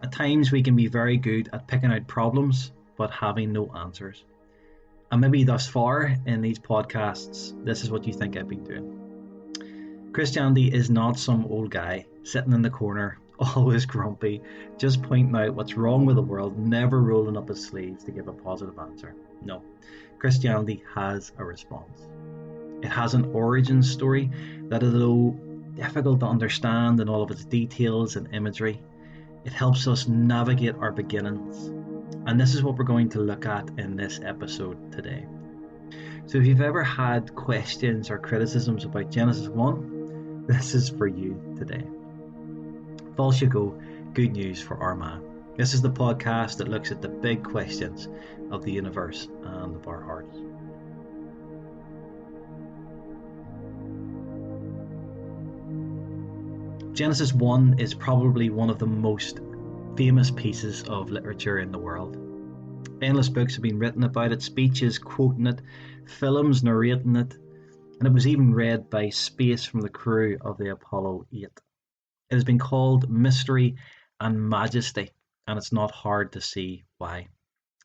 At times we can be very good at picking out problems, but having no answers. And maybe thus far in these podcasts, this is what you think I've been doing. Christianity is not some old guy sitting in the corner, always grumpy, just pointing out what's wrong with the world, never rolling up his sleeves to give a positive answer. No, Christianity has a response. It has an origin story that, although difficult to understand in all of its details and imagery, it helps us navigate our beginnings. And this is what we're going to look at in this episode today. So if you've ever had questions or criticisms about Genesis 1, this is for you today. Failte go, good news for Armagh. This is the podcast that looks at the big questions of the universe and of our hearts. Genesis 1 is probably one of the most famous pieces of literature in the world. Endless books have been written about it, speeches quoting it, films narrating it, and it was even read by space from the crew of the Apollo 8. It has been called mystery and majesty, and it's not hard to see why.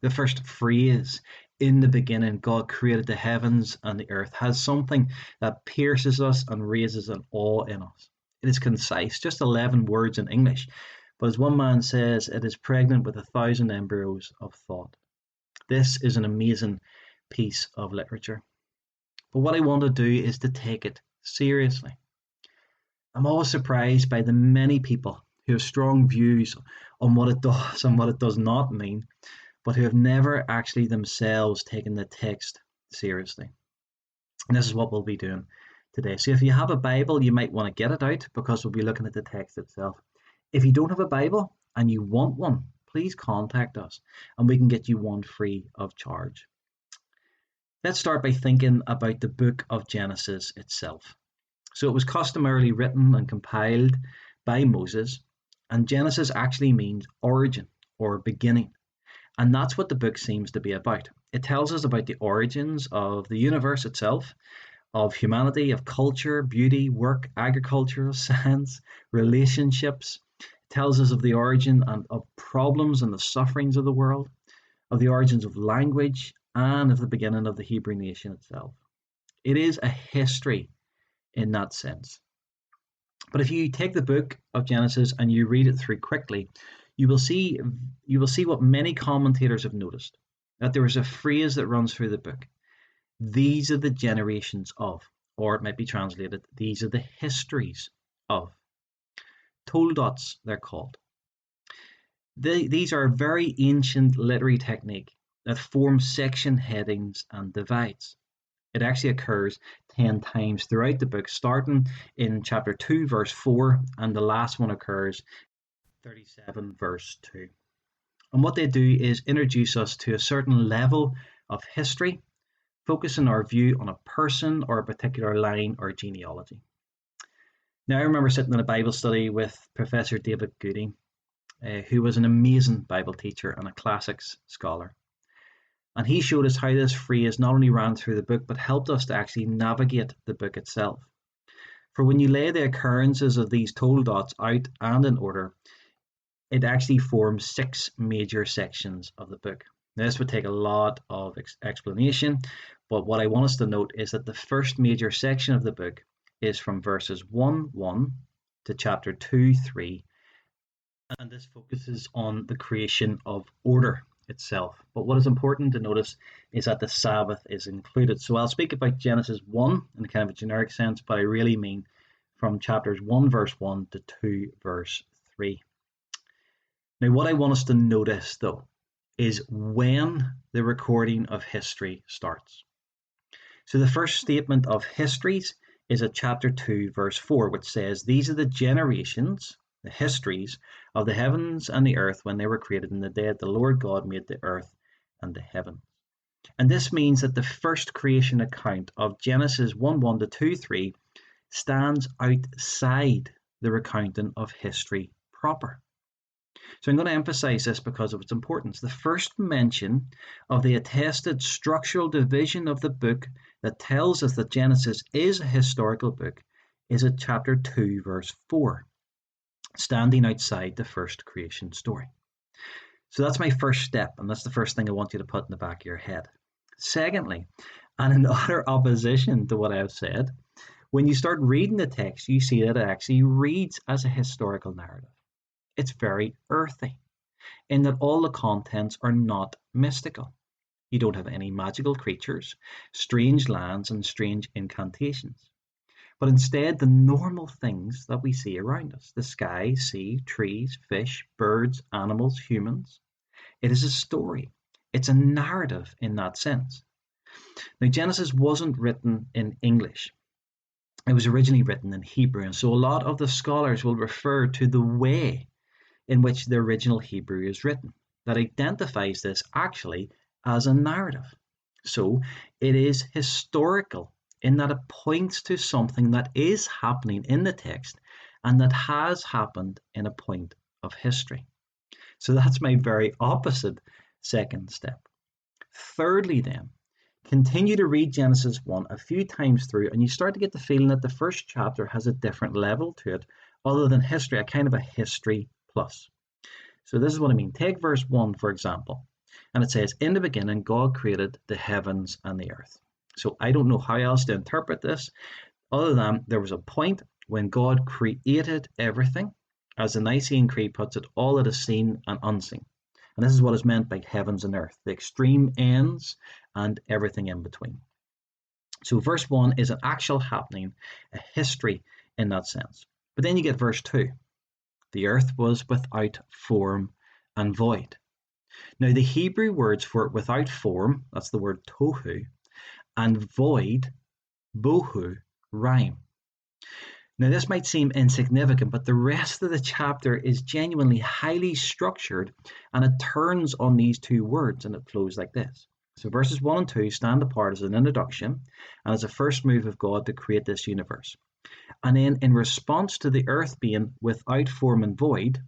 The first phrase, in the beginning God created the heavens and the earth, has something that pierces us and raises an awe in us. It is concise, just 11 words in English, but as one man says, it is pregnant with 1,000 embryos of thought. This is an amazing piece of literature. But what I want to do is to take it seriously. I'm always surprised by the many people who have strong views on what it does and what it does not mean, but who have never actually themselves taken the text seriously. And this is what we'll be doing today. So if you have a Bible, you might want to get it out because we'll be looking at the text itself. If you don't have a Bible and you want one, please contact us and we can get you one free of charge. Let's start by thinking about the book of Genesis itself. So it was customarily written and compiled by Moses, and Genesis actually means origin or beginning. And that's what the book seems to be about. It tells us about the origins of the universe itself, of humanity, of culture, beauty, work, agriculture, science, relationships. It tells us of the origin and of problems and the sufferings of the world, of the origins of language, and of the beginning of the Hebrew nation itself. It is a history in that sense. But if you take the book of Genesis and you read it through quickly, you will see what many commentators have noticed, that there is a phrase that runs through the book. These are the generations of, or it might be translated, these are the histories of. Toldots, they're called. These are a very ancient literary technique that forms section headings and divides. It actually occurs 10 times throughout the book, starting in chapter 2, verse 4, and the last one occurs 37, verse 2. And what they do is introduce us to a certain level of history, focusing our view on a person or a particular line or genealogy. Now, I remember sitting in a Bible study with Professor David Goody, who was an amazing Bible teacher and a classics scholar. And he showed us how this phrase not only ran through the book, but helped us to actually navigate the book itself. For when you lay the occurrences of these Toldots out and in order, it actually forms 6 major sections of the book. Now, this would take a lot of explanation, but what I want us to note is that the first major section of the book is from verses 1:1 to chapter 2:3, and this focuses on the creation of order itself. But what is important to notice is that the Sabbath is included. So I'll speak about Genesis 1 in kind of a generic sense, but I really mean from chapters 1 verse 1 to 2 verse 3. Now, what I want us to notice, though, is when the recording of history starts. So the first statement of histories is at chapter 2, verse 4, which says, these are the generations, the histories, of the heavens and the earth when they were created in the day that the Lord God made the earth and the heavens. And this means that the first creation account of Genesis 1:1 to 2:3 stands outside the recounting of history proper. So I'm going to emphasize this because of its importance. The first mention of the attested structural division of the book that tells us that Genesis is a historical book is at chapter 2, verse 4. standing outside the first creation story. So that's my first step, and that's the first thing I want you to put in the back of your head. Secondly, and in utter opposition to what I've said, when you start reading the text, you see that it actually reads as a historical narrative. It's very earthy, in that all the contents are not mystical. You don't have any magical creatures, strange lands, and strange incantations, but instead the normal things that we see around us: the sky, sea, trees, fish, birds, animals, humans. It is a story. It's a narrative in that sense. Now, Genesis wasn't written in English. It was originally written in Hebrew, and so a lot of the scholars will refer to the way in which the original Hebrew is written that identifies this actually as a narrative. So it is historical in that it points to something that is happening in the text and that has happened in a point of history. So that's my very opposite second step. Thirdly, then, continue to read Genesis 1 a few times through, and you start to get the feeling that the first chapter has a different level to it, other than history, a kind of a history plus. So this is what I mean. Take verse 1, for example, and it says, "In the beginning, God created the heavens and the earth." So I don't know how else to interpret this, other than there was a point when God created everything, as the Nicene Creed puts it, all that is seen and unseen. And this is what is meant by heavens and earth, the extreme ends and everything in between. So verse 1 is an actual happening, a history in that sense. But then you get verse 2. The earth was without form and void. Now the Hebrew words for without form, that's the word tohu, and void, bohu, rhyme. Now this might seem insignificant, but the rest of the chapter is genuinely highly structured, and it turns on these two words, and it flows like this. So verses 1 and 2 stand apart as an introduction and as a first move of God to create this universe. And then in response to the earth being without form and void,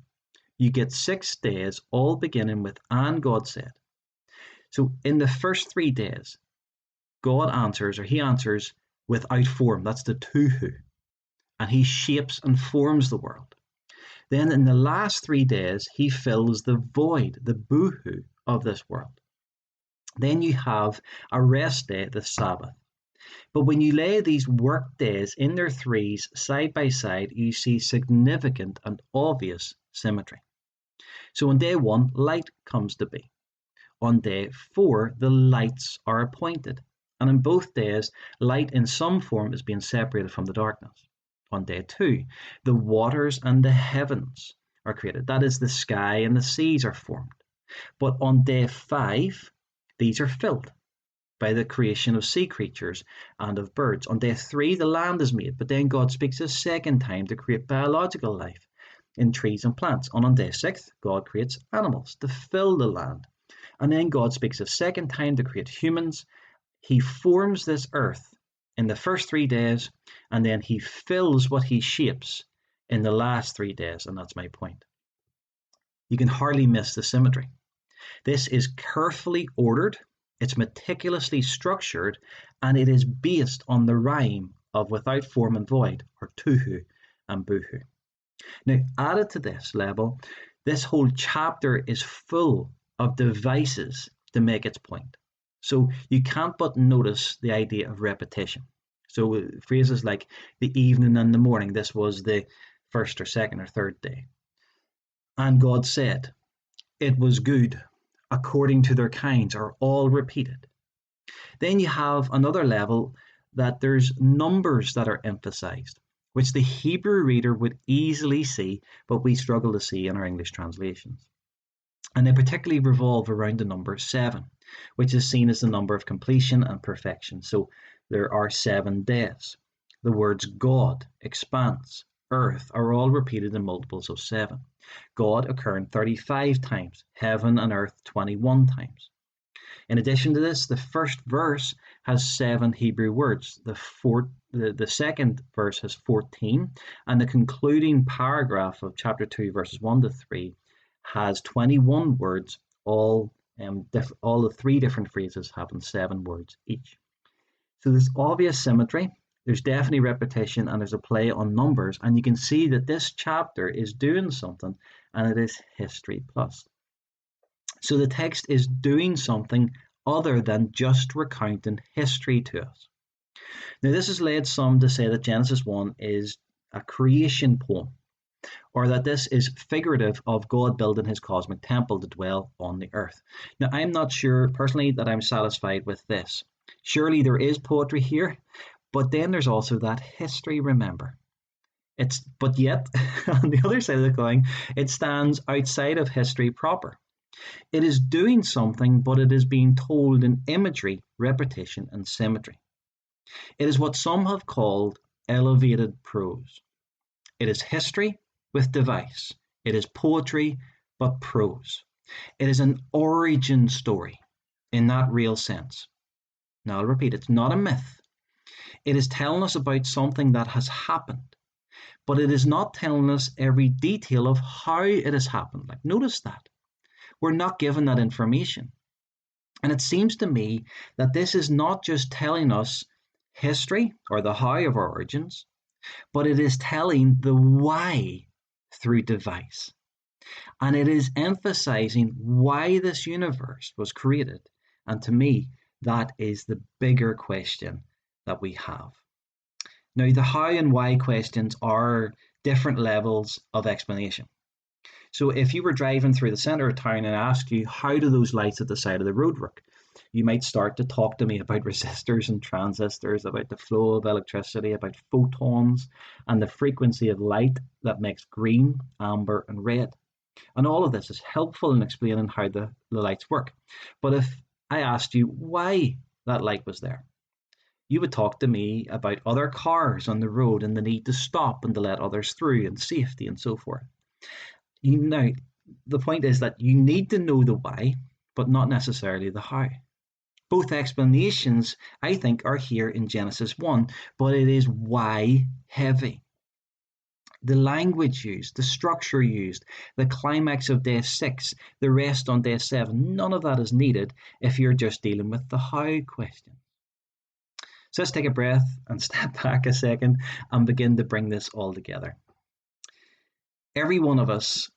you get 6 days, all beginning with "and God said." So in the first 3 days, God answers, or he answers, without form. That's the tohu. And he shapes and forms the world. Then in the last 3 days, he fills the void, the boohoo of this world. Then you have a rest day, the Sabbath. But when you lay these work days in their threes side by side, you see significant and obvious symmetry. So on day 1, light comes to be. On day 4, the lights are appointed. And in both days, light in some form is being separated from the darkness. On day 2, the waters and the heavens are created. That is, the sky and the seas are formed. But on day 5, these are filled by the creation of sea creatures and of birds. On day 3, the land is made, but then God speaks a second time to create biological life in trees and plants. And on day 6, God creates animals to fill the land. And then God speaks a second time to create humans. He forms this earth in the first 3 days, and then he fills what he shapes in the last 3 days, and that's my point. You can hardly miss the symmetry. This is carefully ordered, it's meticulously structured, and it is based on the rhyme of without form and void, or tuhu and boohoo. Now, added to this level, this whole chapter is full of devices to make its point. So you can't but notice the idea of repetition. So phrases like the evening and the morning, this was the first or second or third day. And God said, it was good, according to their kinds, are all repeated. Then you have another level that there's numbers that are emphasized, which the Hebrew reader would easily see, but we struggle to see in our English translations. And they particularly revolve around the number 7, which is seen as the number of completion and perfection. So there are 7 days. The words God, expanse, earth are all repeated in multiples of 7. God occurring 35 times, heaven and earth 21 times. In addition to this, the first verse has 7 Hebrew words. The second verse has 14, and the concluding paragraph of chapter 2, verses 1 to 3, has 21 words. All the 3 different phrases having 7 words each. So there's obvious symmetry, There's definitely repetition and there's a play on numbers, and you can see that this chapter is doing something, and it is history plus. So the text is doing something other than just recounting history to us. Now, this has led some to say that Genesis 1 is a creation poem, or that this is figurative of God building his cosmic temple to dwell on the earth. Now, I'm not sure personally that I'm satisfied with this. Surely there is poetry here, but then there's also that history, remember. But yet, on the other side of the coin, it stands outside of history proper. It is doing something, but it is being told in imagery, repetition, and symmetry. It is what some have called elevated prose. It is history with device. It is poetry, but prose. It is an origin story in that real sense. Now, I'll repeat, it's not a myth. It is telling us about something that has happened, but it is not telling us every detail of how it has happened. Like, notice that. We're not given that information. And it seems to me that this is not just telling us history or the how of our origins, but it is telling the why through device. And it is emphasizing why this universe was created. And to me, that is the bigger question that we have. Now, the how and why questions are different levels of explanation. So if you were driving through the center of town and I asked you, how do those lights at the side of the road work? You might start to talk to me about resistors and transistors, about the flow of electricity, about photons, and the frequency of light that makes green, amber, and red. And all of this is helpful in explaining how the lights work. But if I asked you why that light was there, you would talk to me about other cars on the road and the need to stop and to let others through and safety and so forth. Now, the point is that you need to know the why, but not necessarily the how. Both explanations, I think, are here in Genesis 1, but it is why heavy. The language used, the structure used, the climax of day 6, the rest on day 7, none of that is needed if you're just dealing with the how question. So let's take a breath and step back a second and begin to bring this all together. Every one of us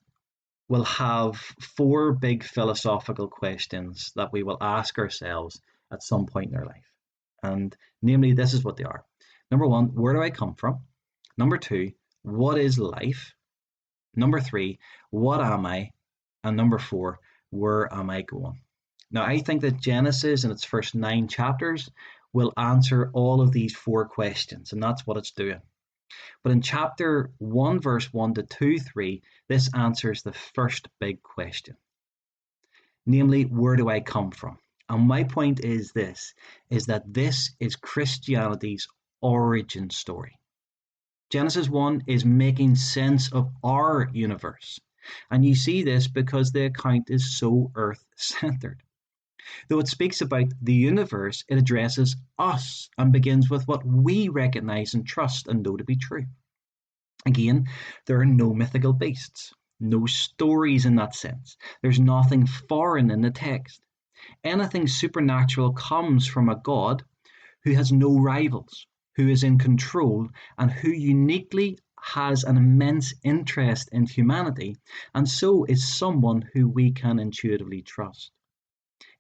will have 4 big philosophical questions that we will ask ourselves at some point in our life. And namely, this is what they are. Number 1, where do I come from? Number 2, what is life? Number 3, what am I? And number 4, where am I going? Now, I think that Genesis in its first 9 chapters will answer all of these 4 questions, and that's what it's doing. But in chapter 1, verse 1 to 2, 3, this answers the first big question. Namely, where do I come from? And my point is this, is that this is Christianity's origin story. Genesis 1 is making sense of our universe. And you see this because the account is so earth-centered. Though it speaks about the universe, it addresses us and begins with what we recognize and trust and know to be true. Again, there are no mythical beasts, no stories in that sense. There's nothing foreign in the text. Anything supernatural comes from a God who has no rivals, who is in control, and who uniquely has an immense interest in humanity, and so is someone who we can intuitively trust.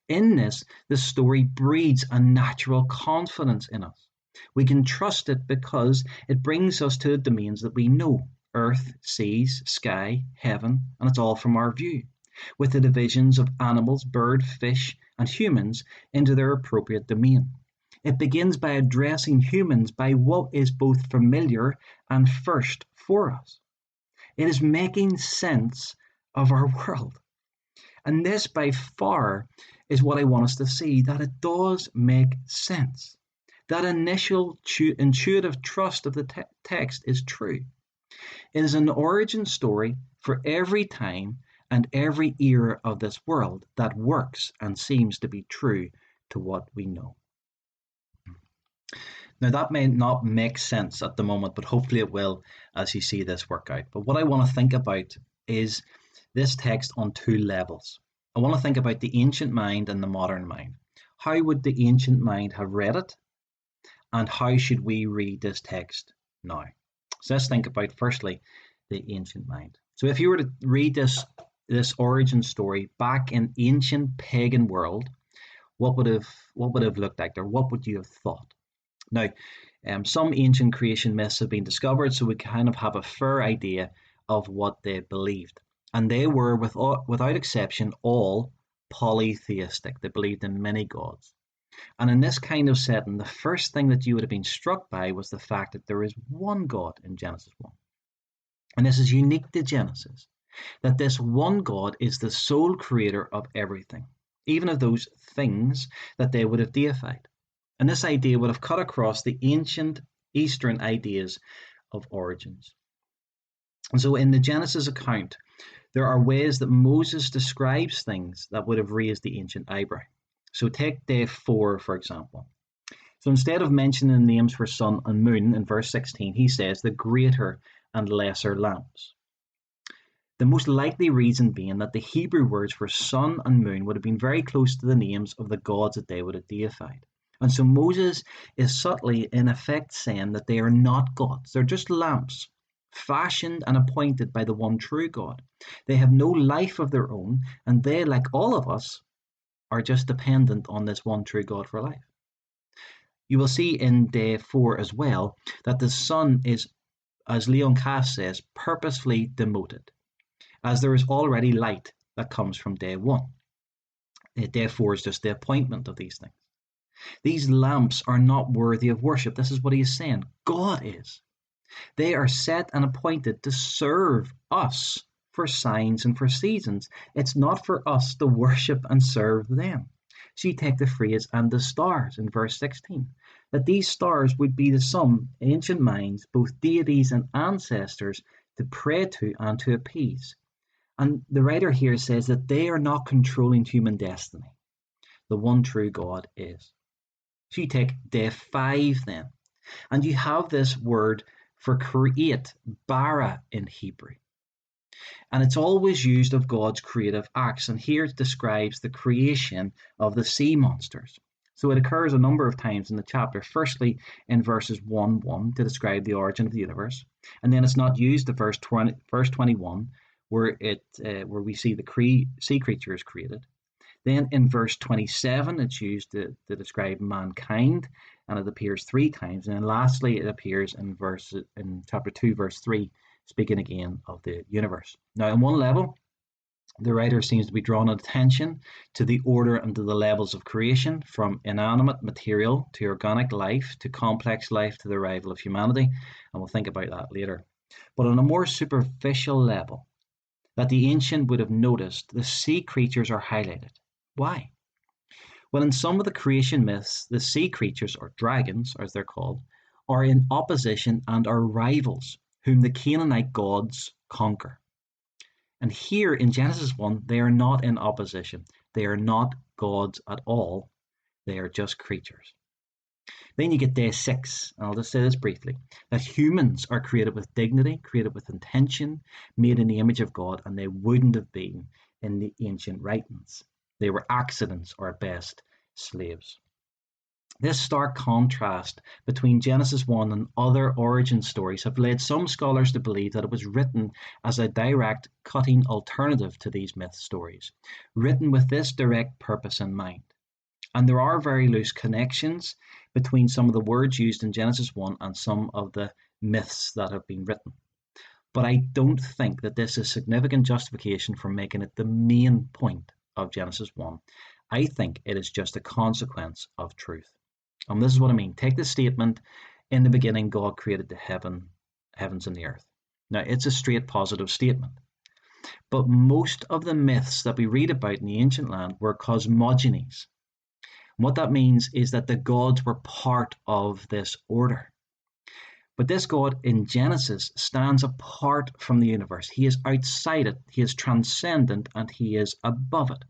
In this, the story breeds a natural confidence in us. We can trust it because it brings us to the domains that we know: earth, seas, sky, heaven, and it's all from our view, with the divisions of animals, bird, fish, and humans into their appropriate domain. It begins by addressing humans by what is both familiar and first for us. It is making sense of our world. And this by far is what I want us to see, that it does make sense. That initial intuitive trust of the text is true. It is an origin story for every time and every era of this world that works and seems to be true to what we know. Now, that may not make sense at the moment, but hopefully it will as you see this work out. But what I want to think about is this text on 2 levels. I want to think about the ancient mind and the modern mind. How would the ancient mind have read it? And how should we read this text now? So let's think about firstly the ancient mind. So if you were to read this origin story back in ancient pagan world, what would have looked like, or what would you have thought? Now, some ancient creation myths have been discovered, so we kind of have a fair idea of what they believed. And they were, without exception, all polytheistic. They believed in many gods. And in this kind of setting, the first thing that you would have been struck by was the fact that there is one God in Genesis 1. And this is unique to Genesis, that this one God is the sole creator of everything, even of those things that they would have deified. And this idea would have cut across the ancient Eastern ideas of origins. And so in the Genesis account, there are ways that Moses describes things that would have raised the ancient eyebrow. So take day 4, for example. So instead of mentioning names for sun and moon in verse 16, he says the greater and lesser lamps. The most likely reason being that the Hebrew words for sun and moon would have been very close to the names of the gods that they would have deified. And so Moses is subtly, in effect, saying that they are not gods. They're just lamps, fashioned and appointed by the one true God. They have no life of their own, and they, like all of us, are just dependent on this one true God for life. You will see in day 4 as well that the sun is, as Leon Cass says, purposefully demoted, as there is already light that comes from day 1. Day 4 is just the appointment of these things. These lamps are not worthy of worship. This is what he is saying. God is. They are set and appointed to serve us for signs and for seasons. It's not for us to worship and serve them. So you take the phrase, and the stars, in verse 16, that these stars would be to some ancient minds, both deities and ancestors, to pray to and to appease. And the writer here says that they are not controlling human destiny. The one true God is. So you take day 5 then, and you have this word for create, bara in Hebrew. And it's always used of God's creative acts. And here it describes the creation of the sea monsters. So it occurs a number of times in the chapter. Firstly, in verses 1:1 to describe the origin of the universe. And then it's not used at verse 21, where we see the sea creatures created. Then in verse 27, it's used to describe mankind, and it appears 3 times. And then lastly, it appears in chapter 2, verse 3, speaking again of the universe. Now, on one level, the writer seems to be drawing attention to the order and to the levels of creation, from inanimate material to organic life to complex life to the arrival of humanity. And we'll think about that later. But on a more superficial level, that the ancient would have noticed, the sea creatures are highlighted. Why? Well, in some of the creation myths, the sea creatures, or dragons as they're called, are in opposition and are rivals, whom the Canaanite gods conquer. And here in Genesis 1, they are not in opposition. They are not gods at all. They are just creatures. Then you get day 6, and I'll just say this briefly, that humans are created with dignity, created with intention, made in the image of God, and they wouldn't have been in the ancient writings. They were accidents, or at best, slaves. This stark contrast between Genesis 1 and other origin stories have led some scholars to believe that it was written as a direct, cutting alternative to these myth stories, written with this direct purpose in mind. And there are very loose connections between some of the words used in Genesis 1 and some of the myths that have been written. But I don't think that this is significant justification for making it the main point of Genesis 1. I think it is just a consequence of truth. And this is what I mean. Take the statement, in the beginning God created the heavens and the earth. Now, it's a straight positive statement. But most of the myths that we read about in the ancient land were cosmogonies. What that means is that the gods were part of this order. But this God in Genesis stands apart from the universe. He is outside it, he is transcendent, and he is above it.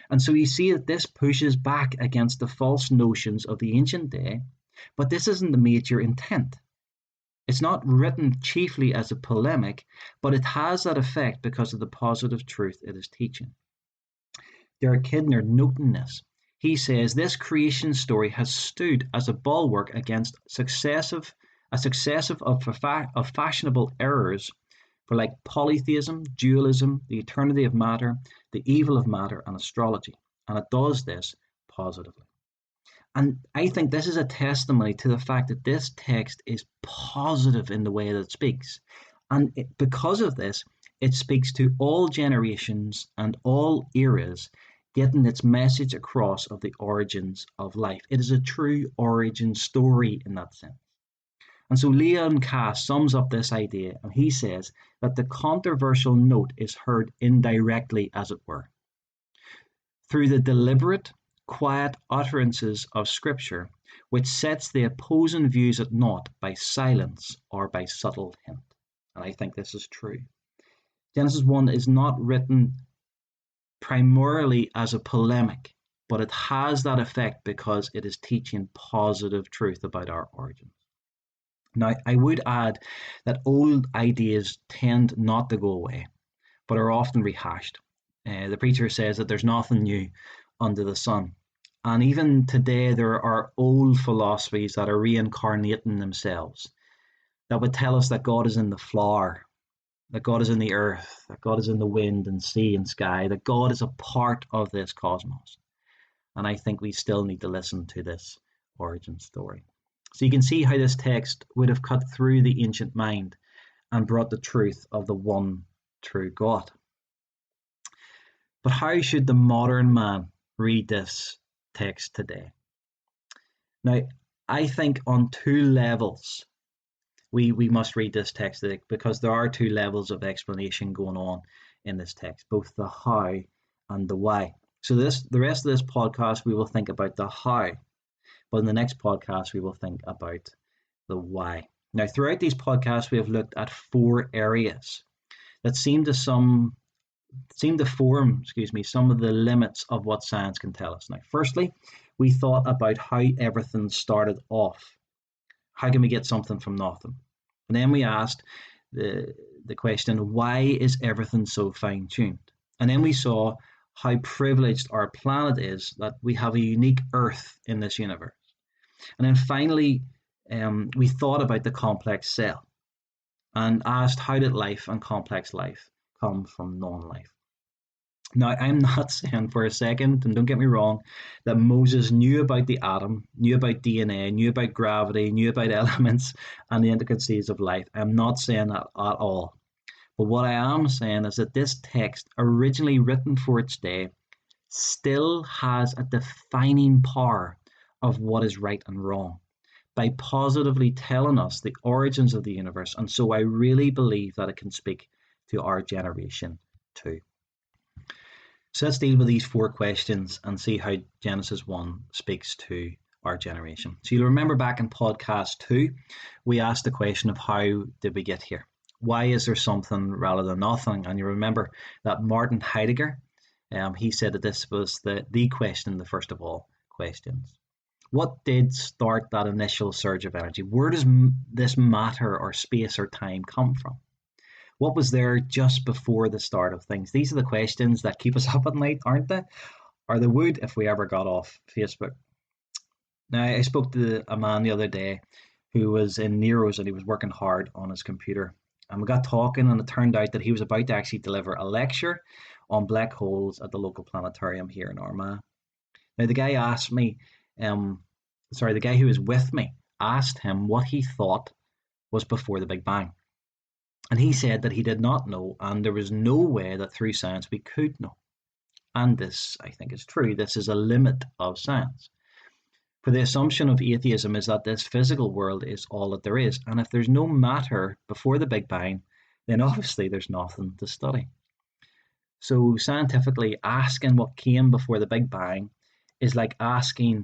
And so you see that this pushes back against the false notions of the ancient day, but this isn't the major intent. It's not written chiefly as a polemic, but it has that effect because of the positive truth it is teaching. Derek Kidner, noting this, He says this creation story has stood as a bulwark against a successive of fashionable errors for like polytheism, dualism, the eternity of matter, the evil of matter, and astrology. And it does this positively. And I think this is a testimony to the fact that this text is positive in the way that it speaks. And because of this, it speaks to all generations and all eras, getting its message across of the origins of life. It is a true origin story in that sense. And so Leon Cass sums up this idea, and he says that the controversial note is heard indirectly, as it were, through the deliberate, quiet utterances of Scripture, which sets the opposing views at naught by silence or by subtle hint. And I think this is true. Genesis 1 is not written primarily as a polemic, but it has that effect because it is teaching positive truth about our origins. Now, I would add that old ideas tend not to go away, but are often rehashed. The preacher says that there's nothing new under the sun. And even today, there are old philosophies that are reincarnating themselves that would tell us that God is in the flower, that God is in the earth, that God is in the wind and sea and sky, that God is a part of this cosmos. And I think we still need to listen to this origin story. So you can see how this text would have cut through the ancient mind and brought the truth of the one true God. But how should the modern man read this text today? Now, I think on two levels we must read this text today, because there are two levels of explanation going on in this text, both the how and the why. So the rest of this podcast, we will think about the how. But in the next podcast, we will think about the why. Now, throughout these podcasts, we have looked at four areas that seem to form some of the limits of what science can tell us. Now, firstly, we thought about how everything started off. How can we get something from nothing? And then we asked the question, why is everything so fine-tuned? And then we saw how privileged our planet is that we have a unique Earth in this universe. And then finally, we thought about the complex cell and asked, how did life and complex life come from non-life? Now, I'm not saying for a second, and don't get me wrong, that Moses knew about the atom, knew about DNA, knew about gravity, knew about elements and the intricacies of life. I'm not saying that at all. But what I am saying is that this text, originally written for its day, still has a defining power of what is right and wrong by positively telling us the origins of the universe. And so I really believe that it can speak to our generation too. So let's deal with these four questions and see how Genesis 1 speaks to our generation. So you'll remember back in podcast 2, we asked the question of how did we get here? Why is there something rather than nothing? And you remember that Martin Heidegger, he said that this was the question, the first of all questions. What did start that initial surge of energy? Where does this matter or space or time come from? What was there just before the start of things? These are the questions that keep us up at night, aren't they? Or they would if we ever got off Facebook. Now, I spoke to a man the other day who was in Nero's and he was working hard on his computer. And we got talking, and it turned out that he was about to actually deliver a lecture on black holes at the local planetarium here in Armagh. Now, the guy asked me, the guy who was with me asked him what he thought was before the Big Bang. And he said that he did not know, and there was no way that through science we could know. And this, I think, is true. This is a limit of science. For the assumption of atheism is that this physical world is all that there is. And if there's no matter before the Big Bang, then obviously there's nothing to study. So scientifically, asking what came before the Big Bang is like asking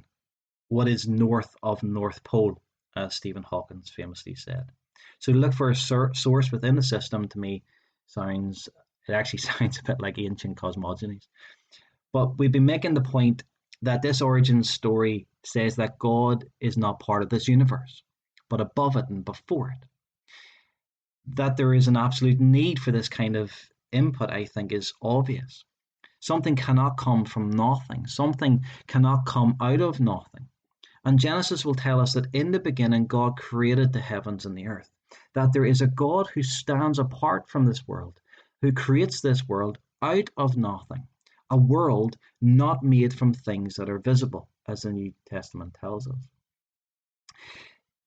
what is north of North Pole, as Stephen Hawking famously said. So to look for a source within the system, to me, actually sounds a bit like ancient cosmogonies. But we've been making the point that this origin story says that God is not part of this universe, but above it and before it. That there is an absolute need for this kind of input, I think, is obvious. Something cannot come from nothing. Something cannot come out of nothing. And Genesis will tell us that in the beginning, God created the heavens and the earth. That there is a God who stands apart from this world, who creates this world out of nothing. A world not made from things that are visible, as the New Testament tells us.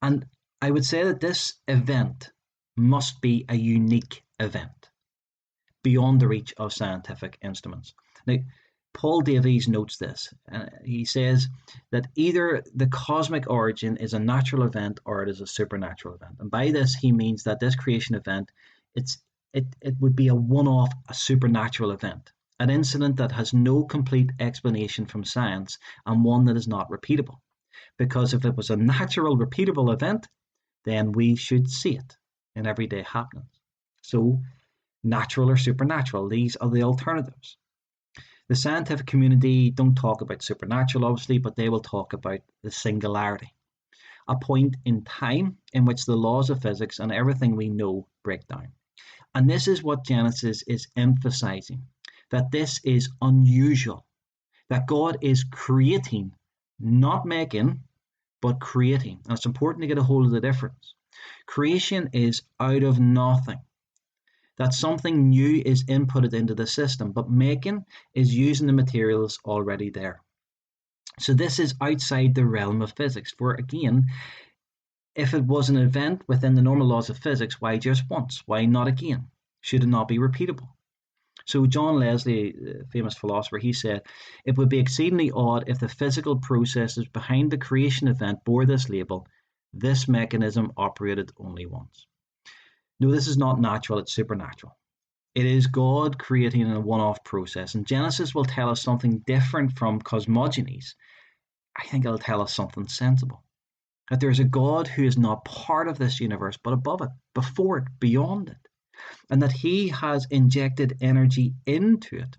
And I would say that this event must be a unique event beyond the reach of scientific instruments. Now, Paul Davies notes this. He says that either the cosmic origin is a natural event or it is a supernatural event. And by this, he means that this creation event, it would be a one-off, a supernatural event, an incident that has no complete explanation from science and one that is not repeatable. Because if it was a natural, repeatable event, then we should see it in everyday happenings. So, natural or supernatural, these are the alternatives. The scientific community don't talk about supernatural, obviously, but they will talk about the singularity, a point in time in which the laws of physics and everything we know break down. And this is what Genesis is emphasizing, that this is unusual, that God is creating, not making, but creating. And it's important to get a hold of the difference. Creation is out of nothing. That something new is inputted into the system, but making is using the materials already there. So this is outside the realm of physics. For again, if it was an event within the normal laws of physics, why just once? Why not again? Should it not be repeatable? So John Leslie, the famous philosopher, he said, it would be exceedingly odd if the physical processes behind the creation event bore this label, this mechanism operated only once. No, this is not natural, it's supernatural. It is God creating in a one-off process. And Genesis will tell us something different from cosmogonies. I think it'll tell us something sensible. That there is a God who is not part of this universe, but above it, before it, beyond it. And that he has injected energy into it.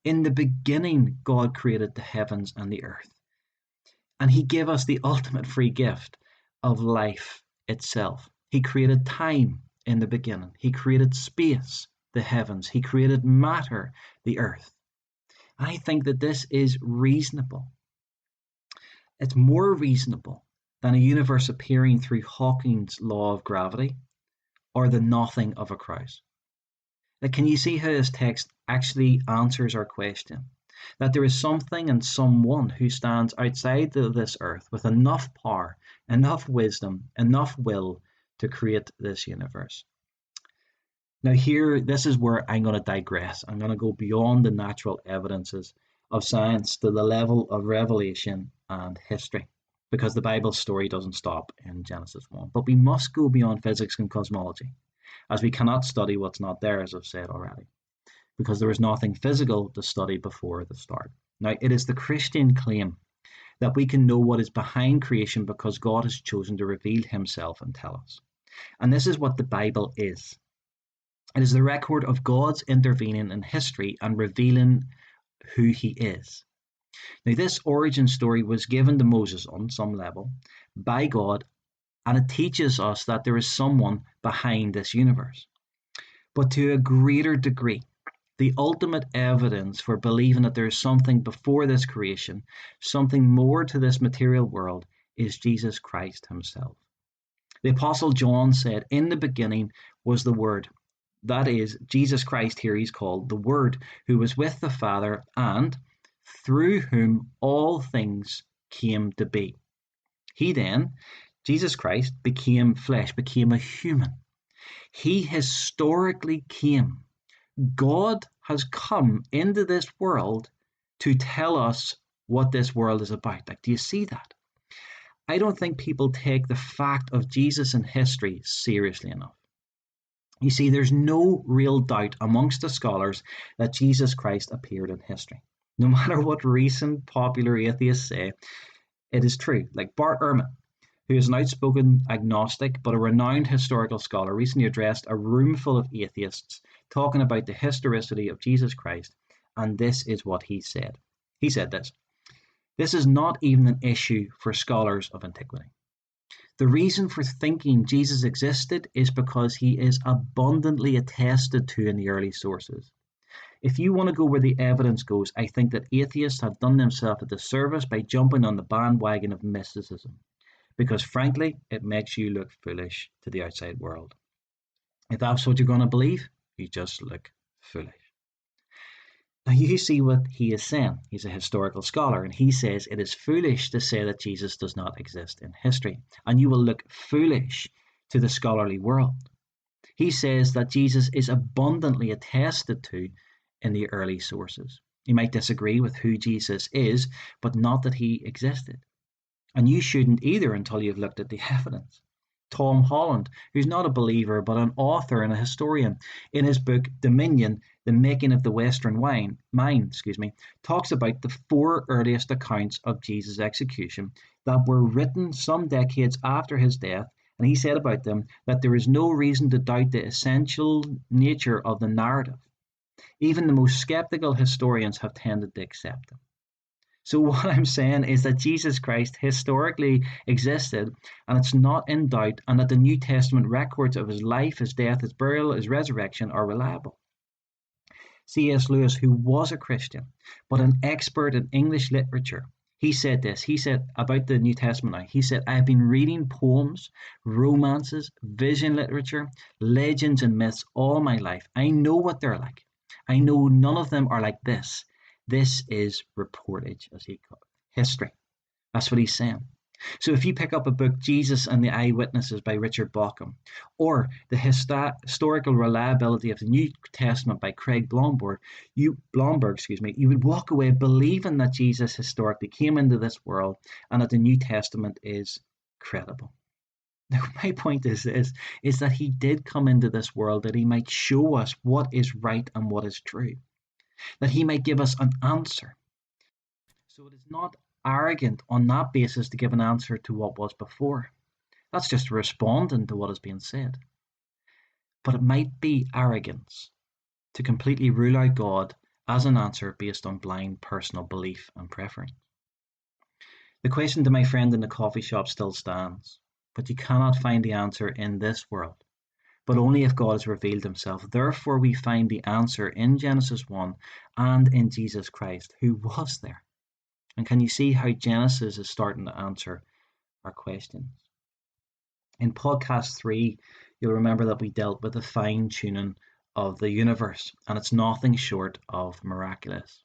In the beginning, God created the heavens and the earth. And he gave us the ultimate free gift of life itself. He created time in the beginning. He created space, the heavens. He created matter, the earth. And I think that this is reasonable. It's more reasonable than a universe appearing through Hawking's law of gravity or the nothing of a Krauss. Like, can you see how this text actually answers our question? That there is something and someone who stands outside this earth with enough power, enough wisdom, enough will to create this universe. Now here, this is where I'm going to digress. I'm going to go beyond the natural evidences of science to the level of revelation and history, because the Bible's story doesn't stop in Genesis 1. But we must go beyond physics and cosmology, as we cannot study what's not there, as I've said already, because there is nothing physical to study before the start. Now, it is the Christian claim that we can know what is behind creation because God has chosen to reveal himself and tell us. And this is what the Bible is. It is the record of God's intervening in history and revealing who he is. Now, this origin story was given to Moses on some level by God, and it teaches us that there is someone behind this universe. But to a greater degree, the ultimate evidence for believing that there is something before this creation, something more to this material world, is Jesus Christ himself. The Apostle John said, in the beginning was the Word. That is, Jesus Christ here he's called the Word, who was with the Father and through whom all things came to be. He then, Jesus Christ, became flesh, became a human. He historically came. God has come into this world to tell us what this world is about. Like, do you see that? I don't think people take the fact of Jesus in history seriously enough. You see, there's no real doubt amongst the scholars that Jesus Christ appeared in history. No matter what recent popular atheists say, it is true. Like Bart Ehrman, who is an outspoken agnostic but a renowned historical scholar, recently addressed a room full of atheists talking about the historicity of Jesus Christ, and this is what he said. He said this: "This is not even an issue for scholars of antiquity. The reason for thinking Jesus existed is because he is abundantly attested to in the early sources. If you want to go where the evidence goes, I think that atheists have done themselves a disservice by jumping on the bandwagon of mysticism, because frankly, it makes you look foolish to the outside world. If that's what you're going to believe, you just look foolish. Now, you see what he is saying. He's a historical scholar, and he says it is foolish to say that Jesus does not exist in history, and you will look foolish to the scholarly world. He says that Jesus is abundantly attested to in the early sources. You might disagree with who Jesus is, but not that he existed. And you shouldn't either until you've looked at the evidence. Tom Holland, who's not a believer but an author and a historian, in his book Dominion, The Making of the Western Mind, talks about the 4 earliest accounts of Jesus' execution that were written some decades after his death, and he said about them that there is no reason to doubt the essential nature of the narrative. Even the most skeptical historians have tended to accept them. So what I'm saying is that Jesus Christ historically existed, and it's not in doubt, and that the New Testament records of his life, his death, his burial, his resurrection are reliable. C.S. Lewis, who was a Christian, but an expert in English literature, he said this. He said about the New Testament now, he said, I have been reading poems, romances, vision literature, legends and myths all my life. I know what they're like. I know none of them are like this. This is reportage, as he called it, history. That's what he's saying. So if you pick up a book, Jesus and the Eyewitnesses by Richard Bauckham, or the historical reliability of the New Testament by Craig Blomberg, you would walk away believing that Jesus historically came into this world and that the New Testament is credible. Now, my point is this, is that he did come into this world that he might show us what is right and what is true, that he might give us an answer. So it is not arrogant on that basis to give an answer to what was before. That's just responding to what is being said. But it might be arrogance to completely rule out God as an answer based on blind personal belief and preference. The question to my friend in the coffee shop still stands, but you cannot find the answer in this world, but only if God has revealed himself. Therefore, we find the answer in Genesis 1 and in Jesus Christ, who was there. And can you see how Genesis is starting to answer our questions? In podcast 3, you'll remember that we dealt with the fine-tuning of the universe, and it's nothing short of miraculous.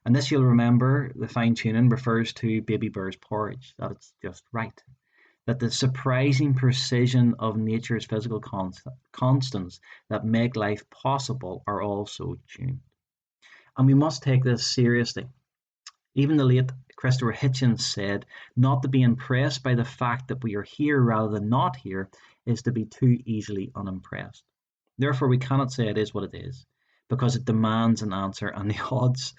And this, you'll remember, the fine-tuning refers to baby bear's porridge, that it's just right. That the surprising precision of nature's physical constants that make life possible are also tuned. And we must take this seriously. Even the late Christopher Hitchens said, not to be impressed by the fact that we are here rather than not here is to be too easily unimpressed. Therefore, we cannot say it is what it is, because it demands an answer, and the odds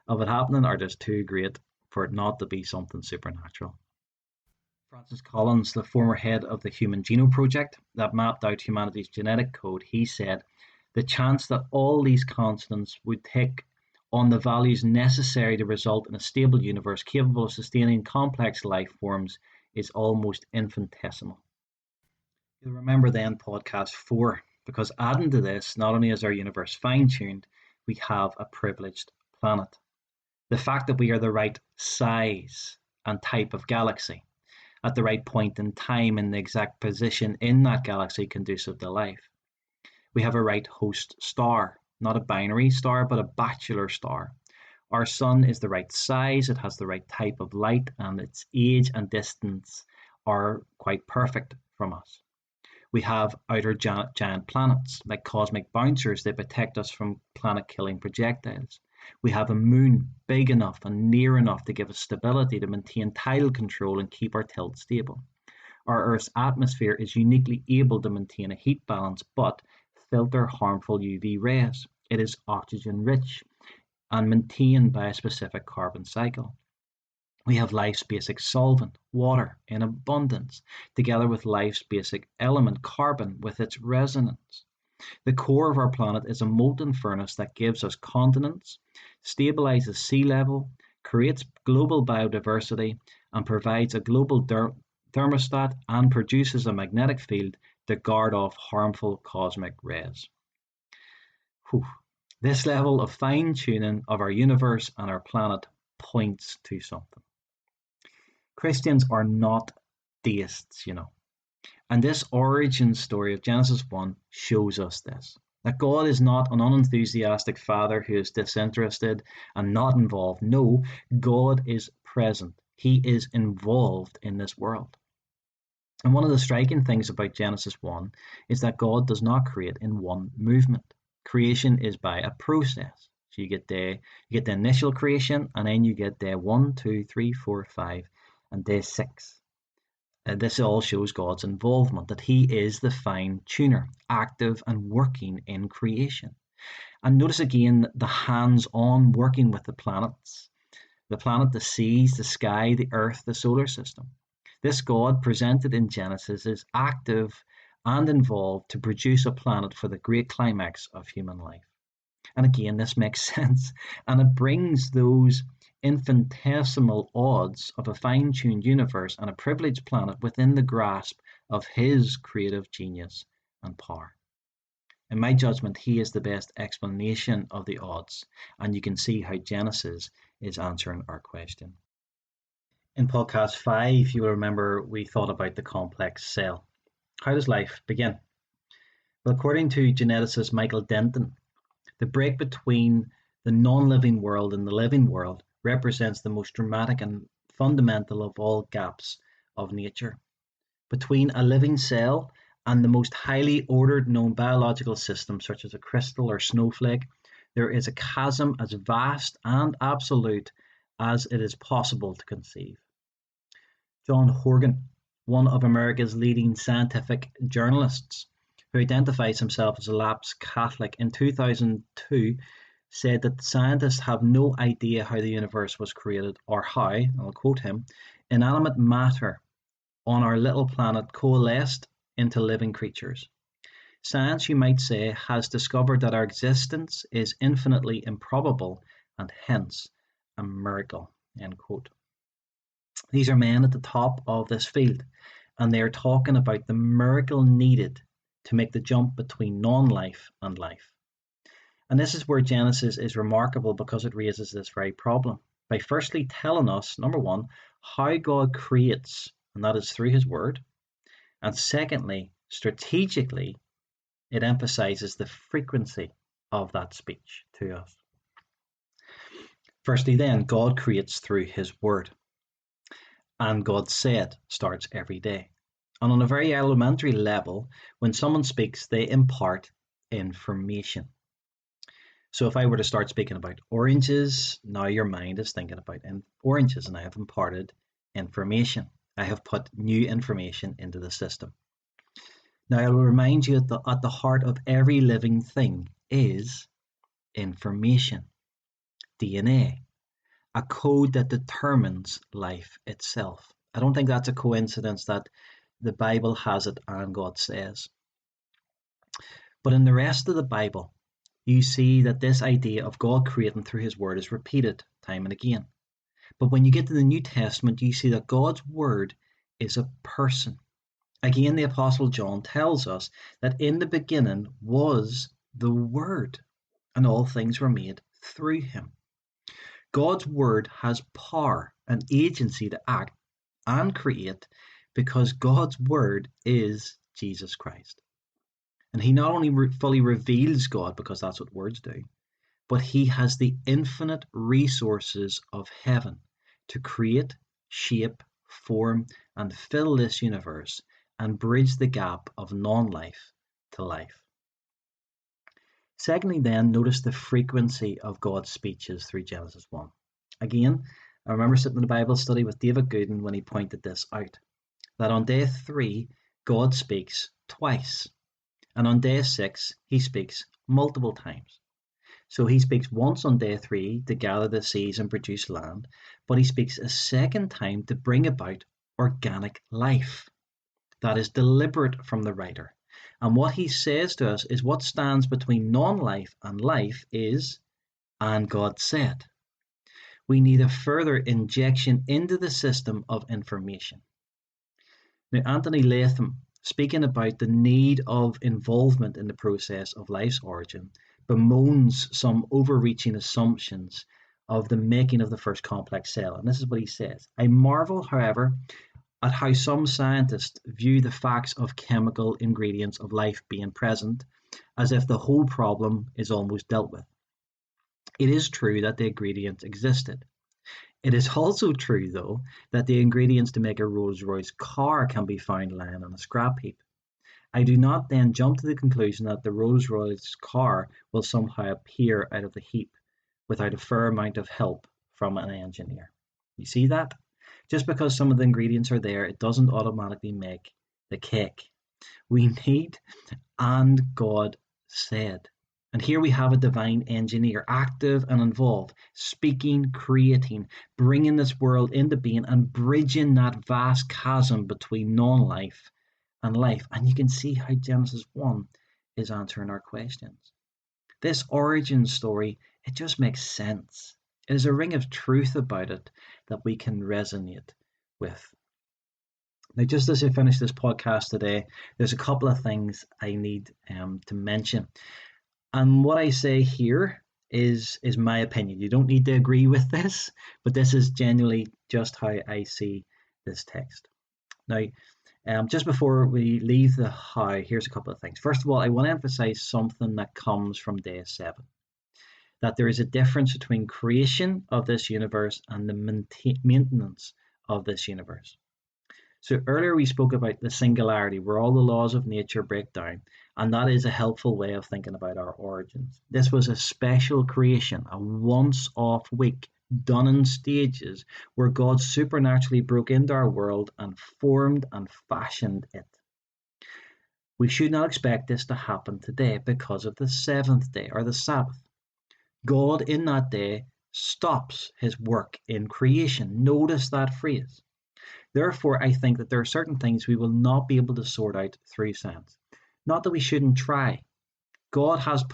of it happening are just too great for it not to be something supernatural. Francis Collins, the former head of the Human Genome Project that mapped out humanity's genetic code, he said, the chance that all these constants would take on the values necessary to result in a stable universe capable of sustaining complex life forms is almost infinitesimal. You'll remember then podcast 4, because adding to this, not only is our universe fine-tuned, we have a privileged planet. The fact that we are the right size and type of galaxy, at the right point in time in the exact position in that galaxy conducive to life. We have a right host star, not a binary star, but a bachelor star. Our sun is the right size, it has the right type of light, and its age and distance are quite perfect from us. We have outer giant planets, like cosmic bouncers that protect us from planet-killing projectiles. We have a moon big enough and near enough to give us stability to maintain tidal control and keep our tilt stable. Our Earth's atmosphere is uniquely able to maintain a heat balance, but filter harmful UV rays. It is oxygen rich and maintained by a specific carbon cycle. We have life's basic solvent, water, in abundance, together with life's basic element, carbon, with its resonance. The core of our planet is a molten furnace that gives us continents, stabilizes sea level, creates global biodiversity, and provides a global thermostat and produces a magnetic field to guard off harmful cosmic rays. Whew. This level of fine-tuning of our universe and our planet points to something. Christians are not deists, and this origin story of Genesis 1 shows us this. That God is not an unenthusiastic father who is disinterested and not involved. No, God is present. He is involved in this world. And one of the striking things about Genesis 1 is that God does not create in one movement. Creation is by a process. So you get the initial creation, and then you get day 1, 2, 3, 4, 5, and day 6. This all shows God's involvement, that He is the fine tuner, active and working in creation. And notice again the hands-on working with the planets, the seas, the sky, the earth, the solar system. This God presented in Genesis is active and involved to produce a planet for the great climax of human life. And again, this makes sense, and it brings those infinitesimal odds of a fine-tuned universe and a privileged planet within the grasp of His creative genius and power. In my judgment, He is the best explanation of the odds, and you can see how Genesis is answering our question. In podcast 5, you will remember we thought about the complex cell. How does life begin? Well, according to geneticist Michael Denton, the break between the non-living world and the living world represents the most dramatic and fundamental of all gaps of nature. Between a living cell and the most highly ordered known biological system, such as a crystal or snowflake, there is a chasm as vast and absolute as it is possible to conceive. John Horgan, one of America's leading scientific journalists, who identifies himself as a lapsed Catholic, in 2002 said that scientists have no idea how the universe was created or how, and I'll quote him, inanimate matter on our little planet coalesced into living creatures. Science, you might say, has discovered that our existence is infinitely improbable and hence a miracle, end quote. These are men at the top of this field, and they are talking about the miracle needed to make the jump between non-life and life. And this is where Genesis is remarkable, because it raises this very problem by firstly telling us, number one, how God creates, and that is through His Word. And secondly, strategically, it emphasizes the frequency of that speech to us. Firstly, then, God creates through His Word. And God said starts every day. And on a very elementary level, when someone speaks, they impart information. So if I were to start speaking about oranges, now your mind is thinking about oranges, and I have imparted information. I have put new information into the system. Now I will remind you at the heart of every living thing is information, DNA, a code that determines life itself. I don't think that's a coincidence that the Bible has it and God says. But in the rest of the Bible, you see that this idea of God creating through His Word is repeated time and again. But when you get to the New Testament, you see that God's Word is a person. Again, the Apostle John tells us that in the beginning was the Word, and all things were made through Him. God's Word has power and agency to act and create, because God's Word is Jesus Christ. And He not only fully reveals God, because that's what words do, but He has the infinite resources of heaven to create, shape, form, and fill this universe and bridge the gap of non-life to life. Secondly, then, notice the frequency of God's speeches through Genesis 1. Again, I remember sitting in a Bible study with David Gooden when he pointed this out, that on day 3, God speaks twice. And on day 6, He speaks multiple times. So He speaks once on day 3 to gather the seas and produce land, but He speaks a second time to bring about organic life. That is deliberate from the writer. And what He says to us is what stands between non-life and life is, and God said. We need a further injection into the system of information. Now, Anthony Latham, speaking about the need of involvement in the process of life's origin, bemoans some overreaching assumptions of the making of the first complex cell. And this is what he says: I marvel, however, at how some scientists view the facts of chemical ingredients of life being present as if the whole problem is almost dealt with. It is true that the ingredients existed. It is also true, though, that the ingredients to make a Rolls-Royce car can be found lying on a scrap heap. I do not then jump to the conclusion that the Rolls-Royce car will somehow appear out of the heap without a fair amount of help from an engineer. You see that? Just because some of the ingredients are there, it doesn't automatically make the cake. We need, and God said. And here we have a divine engineer, active and involved, speaking, creating, bringing this world into being and bridging that vast chasm between non-life and life. And you can see how Genesis 1 is answering our questions. This origin story, it just makes sense. There's a ring of truth about it that we can resonate with. Now, just as I finish this podcast today, there's a couple of things I need to mention. And what I say here is my opinion. You don't need to agree with this, but this is genuinely just how I see this text. Now, just before we leave the how, here's a couple of things. First of all, I want to emphasize something that comes from day 7. That there is a difference between creation of this universe and the maintenance of this universe. So earlier we spoke about the singularity, where all the laws of nature break down, and that is a helpful way of thinking about our origins. This was a special creation, a once-off week, done in stages, where God supernaturally broke into our world and formed and fashioned it. We should not expect this to happen today because of the 7th day, or the Sabbath. God in that day stops his work in creation. Notice that phrase. Therefore, I think that there are certain things we will not be able to sort out through science. Not that we shouldn't try. God hasn't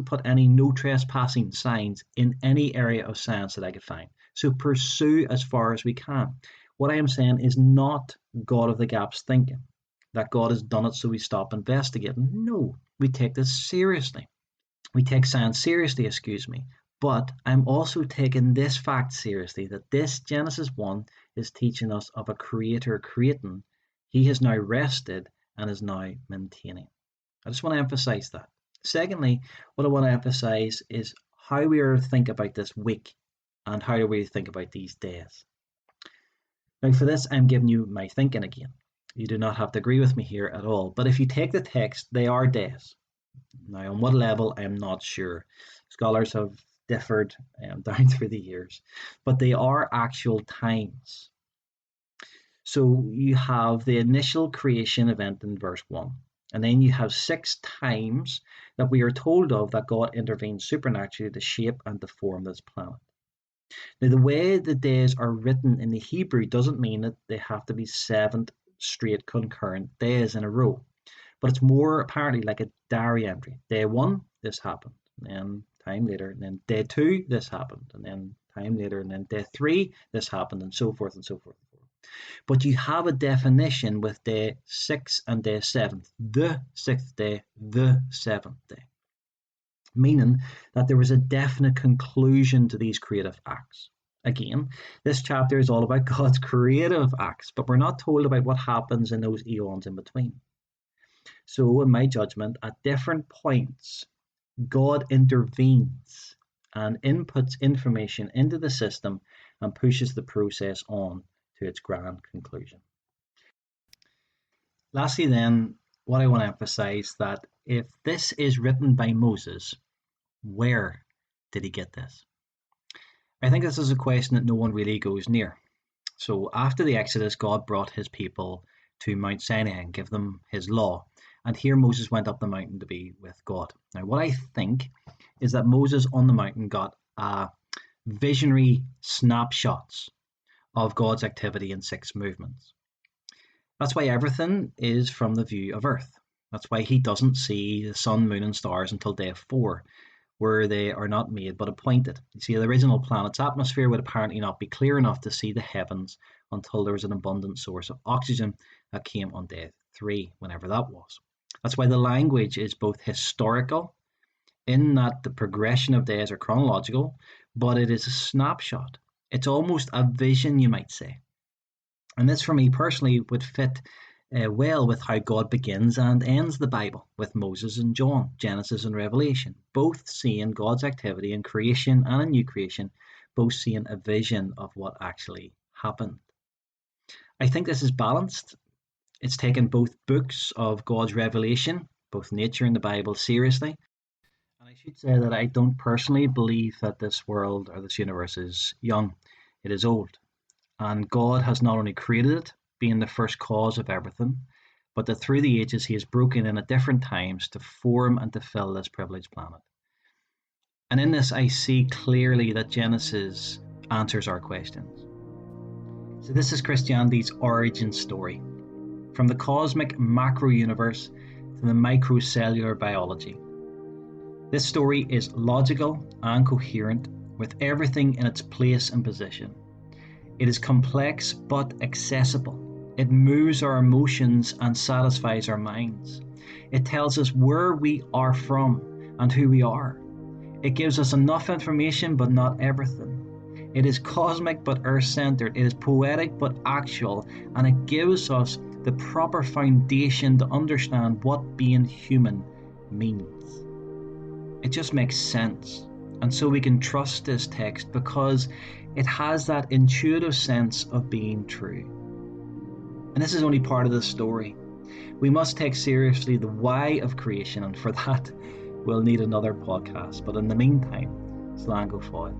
put any no trespassing signs in any area of science that I could find. So pursue as far as we can. What I am saying is not God of the gaps thinking, that God has done it so we stop investigating. No, we take this seriously. We take science seriously, but I'm also taking this fact seriously, that this Genesis 1 is teaching us of a creator creating. He has now rested and is now maintaining. I just want to emphasize that. Secondly, what I want to emphasize is how we are to think about this week and how do we think about these days. Now for this, I'm giving you my thinking again. You do not have to agree with me here at all, but if you take the text, they are days. Now, on what level, I'm not sure. Scholars have differed down through the years, but they are actual times. So you have the initial creation event in verse 1, and then you have 6 times that we are told of that God intervened supernaturally to shape and to form this planet. Now, the way the days are written in the Hebrew doesn't mean that they have to be 7 straight concurrent days in a row. But it's more apparently like a diary entry. Day 1, this happened, and then time later, and then day 2, this happened, and then time later, and then day 3, this happened, and so forth and so forth. But you have a definition with day 6 and day 7, the 6th day, the 7th day, meaning that there was a definite conclusion to these creative acts. Again, this chapter is all about God's creative acts, but we're not told about what happens in those eons in between. So, in my judgment, at different points, God intervenes and inputs information into the system and pushes the process on to its grand conclusion. Lastly, then, what I want to emphasize that if this is written by Moses, where did he get this? I think this is a question that no one really goes near. So after the Exodus, God brought his people to Mount Sinai and gave them his law. And here Moses went up the mountain to be with God. Now, what I think is that Moses on the mountain got visionary snapshots of God's activity in 6 movements. That's why everything is from the view of Earth. That's why he doesn't see the sun, moon, and stars until day 4, where they are not made but appointed. You see, the original planet's atmosphere would apparently not be clear enough to see the heavens until there was an abundant source of oxygen that came on day 3, whenever that was. That's why the language is both historical in that the progression of days are chronological, but it is a snapshot. It's almost a vision, you might say. And this, for me personally, would fit well with how God begins and ends the Bible with Moses and John, Genesis and Revelation, both seeing God's activity in creation and in new creation, both seeing a vision of what actually happened. I think this is balanced. It's taken both books of God's revelation, both nature and the Bible, seriously. And I should say that I don't personally believe that this world or this universe is young. It is old. And God has not only created it, being the first cause of everything, but that through the ages he has broken in at different times to form and to fill this privileged planet. And in this, I see clearly that Genesis answers our questions. So this is Christianity's origin story, from the cosmic macro universe to the microcellular biology. This story is logical and coherent, with everything in its place and position. It is complex but accessible. It moves our emotions and satisfies our minds. It tells us where we are from and who we are. It gives us enough information but not everything. It is cosmic but earth-centered. It is poetic but actual, and it gives us the proper foundation to understand what being human means. It just makes sense. And so we can trust this text because it has that intuitive sense of being true. And this is only part of the story. We must take seriously the why of creation, and for that, we'll need another podcast. But in the meantime, slán go fóill.